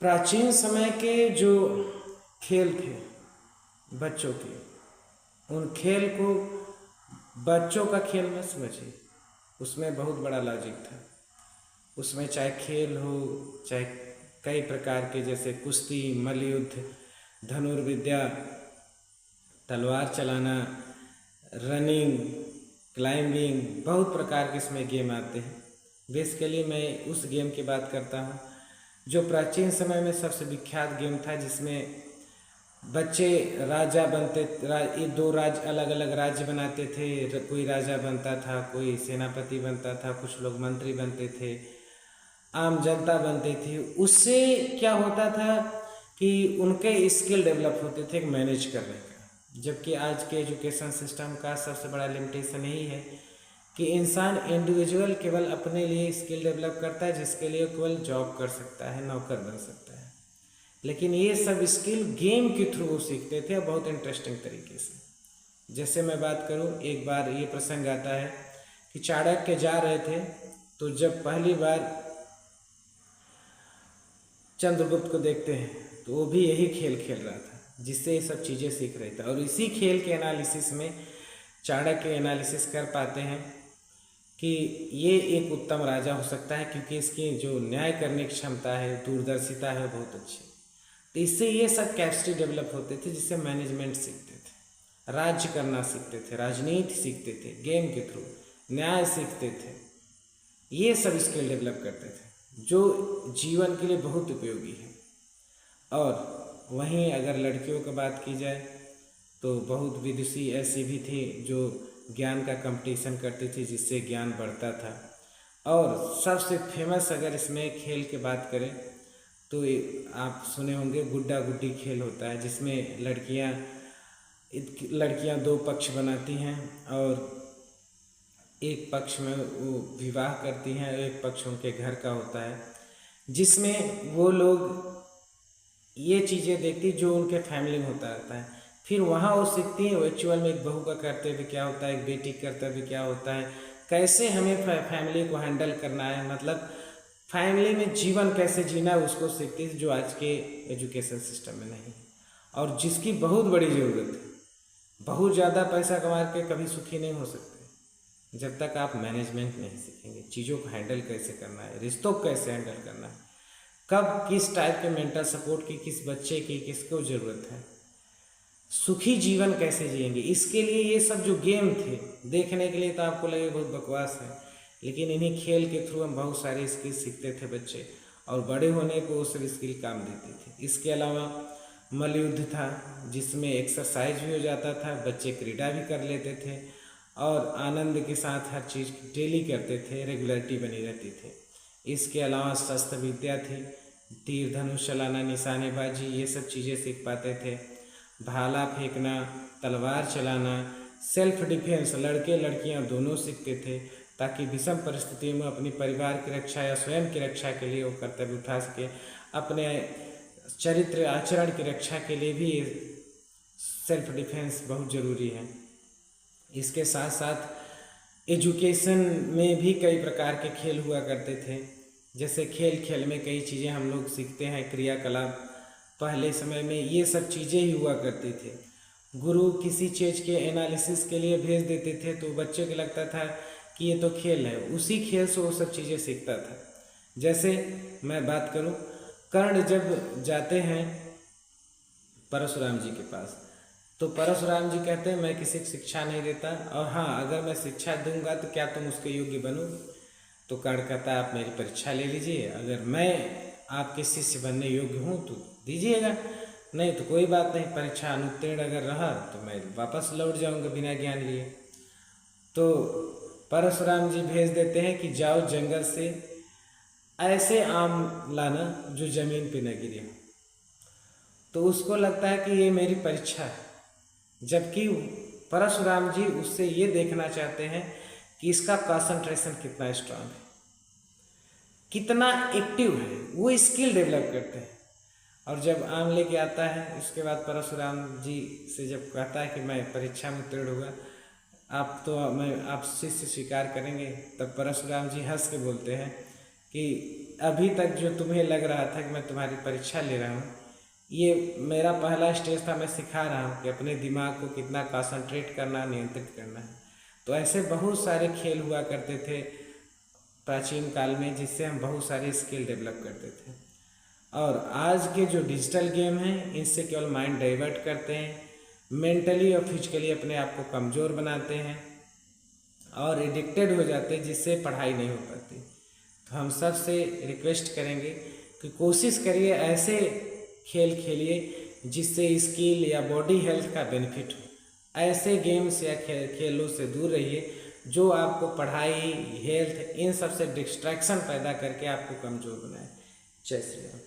प्राचीन समय के जो खेल थे बच्चों के, उन खेल को बच्चों का खेल में समझिए, उसमें बहुत बड़ा लॉजिक था। उसमें चाहे खेल हो, चाहे कई प्रकार के जैसे कुश्ती, मल्लयुद्ध, धनुर्विद्या, तलवार चलाना, रनिंग, क्लाइंबिंग, बहुत प्रकार के इसमें गेम आते हैं। बेसिकली मैं उस गेम की बात करता हूँ जो प्राचीन समय में सबसे विख्यात गेम था, जिसमें बच्चे राजा बनते, ये दो राज्य, अलग अलग राज्य बनाते थे। कोई राजा बनता था, कोई सेनापति बनता था, कुछ लोग मंत्री बनते थे, आम जनता बनती थी। उससे क्या होता था कि उनके स्किल डेवलप होते थे मैनेज करने का। जबकि आज के एजुकेशन सिस्टम का सबसे बड़ा लिमिटेशन यही है कि इंसान इंडिविजुअल केवल अपने लिए स्किल डेवलप करता है, जिसके लिए केवल जॉब कर सकता है, नौकर बन सकता है। लेकिन ये सब स्किल गेम के थ्रू वो सीखते थे, बहुत इंटरेस्टिंग तरीके से। जैसे मैं बात करूं, एक बार ये प्रसंग आता है कि चाणक्य जा रहे थे, तो जब पहली बार चंद्रगुप्त को देखते हैं तो वो भी यही खेल खेल रहा था, जिससे ये सब चीज़ें सीख रहे थे। और इसी खेल के एनालिसिस में चाणक्य एनालिसिस कर पाते हैं कि ये एक उत्तम राजा हो सकता है, क्योंकि इसकी जो न्याय करने की क्षमता है, दूरदर्शिता है, बहुत अच्छी। तो इससे ये सब कैपेसिटी डेवलप होते थे, जिससे मैनेजमेंट सीखते थे, राज्य करना सीखते थे, राजनीति सीखते थे, गेम के थ्रू न्याय सीखते थे। ये सब स्किल डेवलप करते थे जो जीवन के लिए बहुत उपयोगी है। और वहीं अगर लड़कियों की बात की जाए तो बहुत विदुषी ऐसी भी थी जो ज्ञान का कंपटीशन करती थी, जिससे ज्ञान बढ़ता था। और सबसे फेमस अगर इसमें खेल की बात करें तो आप सुने होंगे गुड्डा गुड्डी खेल होता है, जिसमें लड़कियां दो पक्ष बनाती हैं और एक पक्ष में वो विवाह करती हैं, एक पक्ष उनके घर का होता है, जिसमें वो लोग ये चीज़ें देखती जो उनके फैमिली में होता रहता है। फिर वहाँ वो सीखती है एक्चुअल में एक बहू का कर्तव्य क्या होता है, एक बेटी का कर्तव्य क्या होता है, कैसे हमें फैमिली को हैंडल करना है, मतलब फैमिली में जीवन कैसे जीना है, उसको सीखती है, जो आज के एजुकेशन सिस्टम में नहीं है और जिसकी बहुत बड़ी ज़रूरत है। बहुत ज़्यादा पैसा कमा के कभी सुखी नहीं हो सकते जब तक आप मैनेजमेंट नहीं सीखेंगे, चीज़ों को हैंडल कैसे करना है, रिश्तों को कैसे हैंडल करना है, कब किस टाइप के मेंटल सपोर्ट की किस बच्चे की किसको ज़रूरत है, सुखी जीवन कैसे जिएंगे। इसके लिए ये सब जो गेम थे, देखने के लिए तो आपको लगे बहुत बकवास है, लेकिन इन्हीं खेल के थ्रू हम बहुत सारे स्किल सीखते थे बच्चे, और बड़े होने को वो सब स्किल काम देते थे। इसके अलावा मल्लयुद्ध था, जिसमें एक्सरसाइज भी हो जाता था, बच्चे क्रीड़ा भी कर लेते थे और आनंद के साथ हर चीज़ डेली करते थे, रेगुलरिटी बनी रहती थी। इसके अलावा शस्त्र विद्या थी, तीर धनुष चलाना, निशानेबाजी, ये सब चीज़ें सीख पाते थे। भाला फेंकना, तलवार चलाना, सेल्फ डिफेंस, लड़के लड़कियां दोनों सीखते थे, ताकि विषम परिस्थितियों में अपनी परिवार की रक्षा या स्वयं की रक्षा के लिए वो कर्तव्य उठा सके। अपने चरित्र आचरण की रक्षा के लिए भी सेल्फ डिफेंस बहुत ज़रूरी है। इसके साथ साथ एजुकेशन में भी कई प्रकार के खेल हुआ करते थे। जैसे खेल खेल में कई चीज़ें हम लोग सीखते हैं, क्रियाकलाप। पहले समय में ये सब चीज़ें ही हुआ करती थी। गुरु किसी चीज़ के एनालिसिस के लिए भेज देते थे तो बच्चे को लगता था कि ये तो खेल है, उसी खेल से वो सब चीज़ें सीखता था। जैसे मैं बात करूं, कर्ण जब जाते हैं परशुराम जी के पास, तो परशुराम जी कहते हैं मैं किसी को शिक्षा नहीं देता, और हाँ अगर मैं शिक्षा दूंगा तो क्या तुम उसके योग्य बनो। तो कर्ण कहता है आप मेरी परीक्षा ले लीजिए, अगर मैं आपके शिष्य बनने योग्य हूँ तो दीजिएगा, नहीं तो कोई बात नहीं, परीक्षा अनुत्तीर्ण अगर रहा तो मैं वापस लौट जाऊंगा बिना ज्ञान लिए। तो परशुराम जी भेज देते हैं कि जाओ जंगल से ऐसे आम लाना जो जमीन पे न गिरे हो। तो उसको लगता है कि ये मेरी परीक्षा है, जबकि परशुराम जी उससे ये देखना चाहते हैं कि इसका कंसंट्रेशन कितना स्ट्रांग है, कितना एक्टिव है, वो स्किल डेवलप करते हैं। और जब आम लेके आता है, उसके बाद परशुराम जी से जब कहता है कि मैं परीक्षा में उत्तीर्ण हुआ, आप तो मैं आप शिष्य स्वीकार करेंगे, तब परशुराम जी हंस के बोलते हैं कि अभी तक जो तुम्हें लग रहा था कि मैं तुम्हारी परीक्षा ले रहा हूँ, ये मेरा पहला स्टेज था। मैं सिखा रहा हूँ कि अपने दिमाग को कितना कंसंट्रेट करना, नियंत्रित करना है। तो ऐसे बहुत सारे खेल हुआ करते थे प्राचीन काल में, जिससे हम बहुत सारे स्किल डेवलप करते थे। और आज के जो डिजिटल गेम हैं, इनसे केवल माइंड डाइवर्ट करते हैं, मेंटली और फिजिकली अपने आप को कमज़ोर बनाते हैं और एडिक्टेड हो जाते हैं, जिससे पढ़ाई नहीं हो पाती। तो हम सब से रिक्वेस्ट करेंगे कि कोशिश करिए ऐसे खेल खेलिए जिससे स्किल या बॉडी हेल्थ का बेनिफिट हो। ऐसे गेम्स या खेलों से दूर रहिए जो आपको पढ़ाई, हेल्थ, इन सब से डिस्ट्रैक्शन पैदा करके आपको कमज़ोर बनाए। जय श्री राम।